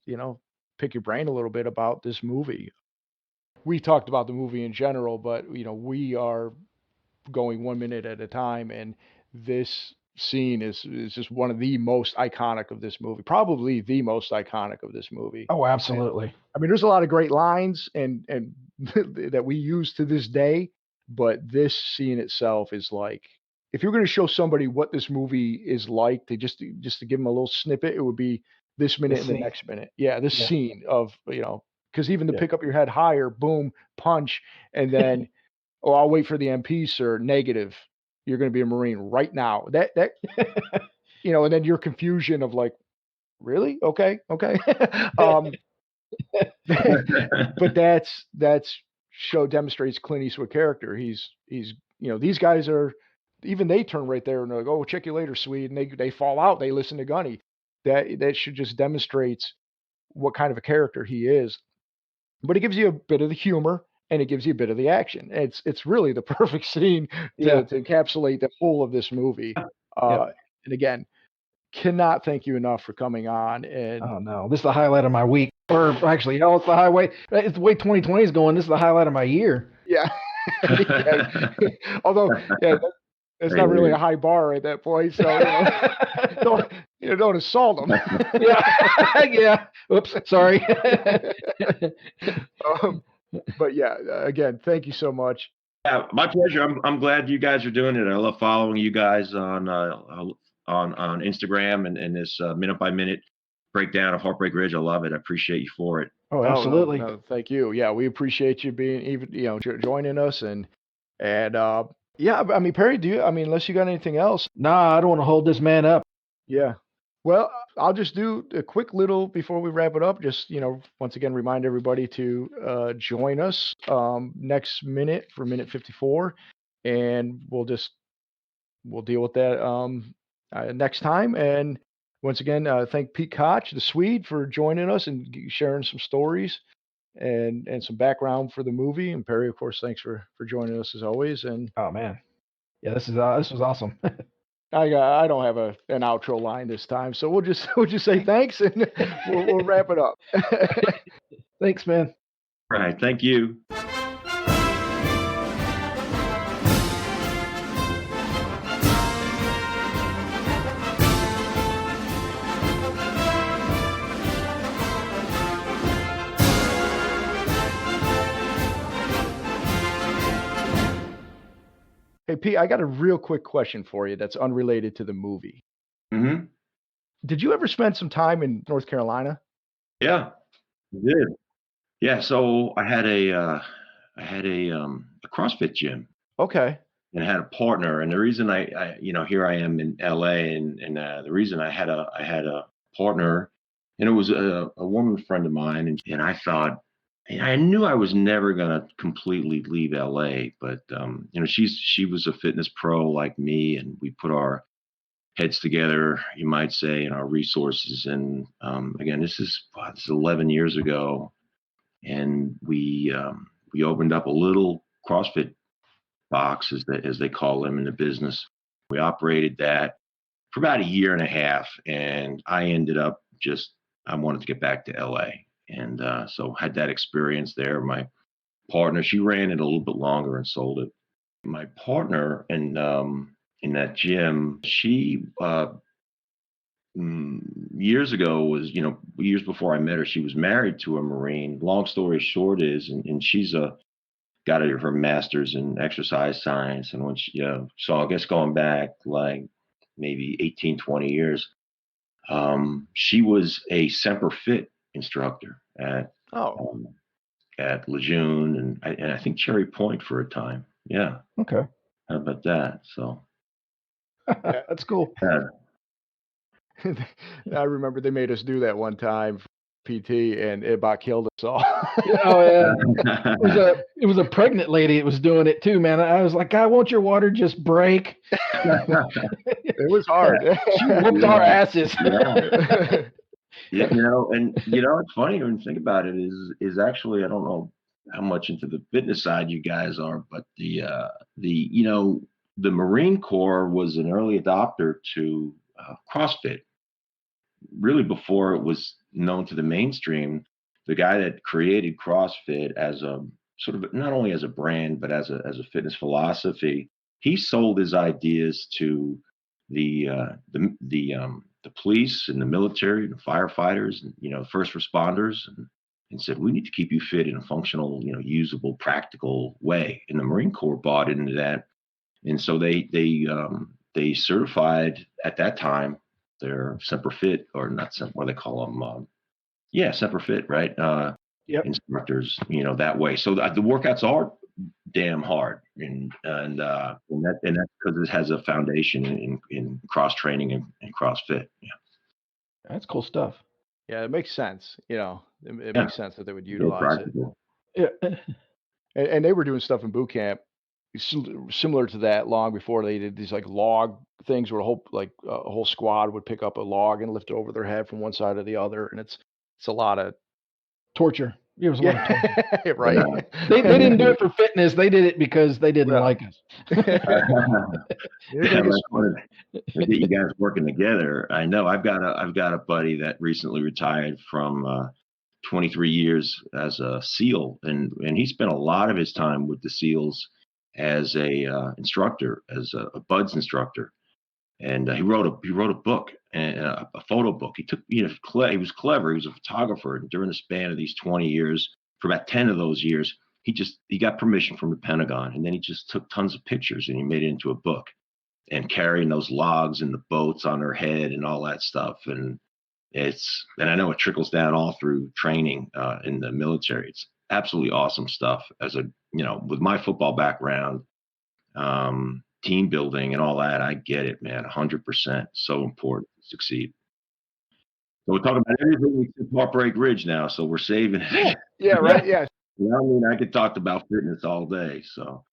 pick your brain a little bit about this movie. We talked about the movie in general, but we are going 1 minute at a time, and this scene is just one of the most iconic of this movie, probably the most iconic of this movie. Oh, And absolutely. I mean, there's a lot of great lines and that we use to this day, but this scene itself is like, if you're going to show somebody what this movie is like, to just to give them a little snippet, it would be this minute This and the scene. next minute. Yeah, this Yeah. scene of because even to Yeah. pick up your head higher, boom, punch, and then oh, I'll wait for the MP, sir. Negative. You're going to be a Marine right now. That and then your confusion of like, really? Okay, okay. um, but that's show demonstrates Clint Eastwood character. He's these guys are even they turn right there and they're like, oh, check you later, Swede, and they fall out. They listen to Gunny. That should just demonstrates what kind of a character he is. But it gives you a bit of the humor and it gives you a bit of the action. It's really the perfect scene Yeah. to encapsulate the whole of this movie. Yep. And again, cannot thank you enough for coming on. And Oh no, this is the highlight of my week. Or actually, hell, it's the highway. It's the way 2020 is going. This is the highlight of my year. yeah, yeah. Although yeah, that's not really a high bar at that point. So don't assault them. Yeah. Yeah. Oops. Sorry. But yeah, again, thank you so much. Yeah, my pleasure. I'm glad you guys are doing it. I love following you guys on Instagram and this minute by minute breakdown of Heartbreak Ridge. I love it. I appreciate you for it. Oh, Oh no, absolutely. no, thank you. Yeah, we appreciate you being even joining us and yeah. I mean, Perry, I mean, unless you got anything else? Nah, I don't want to hold this man up. Yeah. Well, I'll just do a quick little before we wrap it up. Just once again, remind everybody to join us next minute for minute 54, and we'll deal with that next time. And once again, thank Pete Koch, the Swede, for joining us and sharing some stories and some background for the movie. And Perry, of course, thanks for joining us as always. And Oh man. Yeah, this was awesome. I don't have an outro line this time, so we'll just say thanks and we'll wrap it up. Thanks, man. All right. Thank you. Hey, Pete, I got a real quick question for you that's unrelated to the movie. Hmm. Did you ever spend some time in North Carolina? Yeah, I did. Yeah. So I had a CrossFit gym Okay. and had a partner. And the reason here I am in LA, and the reason I had a partner And it was a woman friend of mine, and I thought, I knew I was never gonna completely leave LA, but she was a fitness pro like me, and we put our heads together, you might say, and our resources. And again, this is 11 years ago, and we opened up a little CrossFit box, as they call them in the business. We operated that for about a year and a half, and I ended up I wanted to get back to LA, and so had that experience there. My partner, she ran it a little bit longer and sold it. My partner in that gym, she years ago years before I met her, she was married to a Marine. Long story short is, and she's got her master's in exercise science. And when so I guess going back like maybe 18, 20 years, she was a Semper Fit instructor at Lejeune and I think Cherry Point for a time. Yeah. Okay. How about that? So that's cool. I remember they made us do that one time for PT, and it about killed us all. Oh yeah, it was a pregnant lady that was doing it too, man. I was like, God, won't your water just break? It was hard. She whooped our asses. Yeah, and it's funny when you think about it. Is actually, I don't know how much into the fitness side you guys are, but the Marine Corps was an early adopter to CrossFit. Really, before it was known to the mainstream, the guy that created CrossFit as a sort of not only as a brand but as a fitness philosophy, he sold his ideas to the police and the military and the firefighters and first responders, and said, we need to keep you fit in a functional, usable, practical way. And the Marine Corps bought into that, and so they certified at that time their Semper Fit, or not Semper, what do they call them? Semper Fit, right? Yep. Instructors, that way. So the workouts are damn hard, and that's because it has a foundation in cross training and CrossFit. Yeah, that's cool stuff. Yeah, it makes sense. It makes sense that they would utilize it. Yeah. And they were doing stuff in boot camp similar to that long before they did these like log things where a whole squad would pick up a log and lift it over their head from one side to the other, and it's a lot of torture. It was a lot of torture. Right. They didn't do it for fitness. They did it because they didn't like us. Get you guys working together. I know I've got a buddy that recently retired from 23 years as a SEAL, and he spent a lot of his time with the SEALs as a instructor, as a BUDS instructor, and he wrote a book, and a photo book. He took, he was clever. He was a photographer, and during the span of these 20 years, for about 10 of those years, he got permission from the Pentagon, and then he just took tons of pictures and he made it into a book, and carrying those logs and the boats on their head and all that stuff. And I know it trickles down all through training in the military. It's absolutely awesome stuff. With my football background, team building and all that, I get it, man. 100%. So important to succeed. So we're talking about everything except Heartbreak Ridge now. So we're saving it. Yeah, right. Yeah. I could talk about fitness all day. So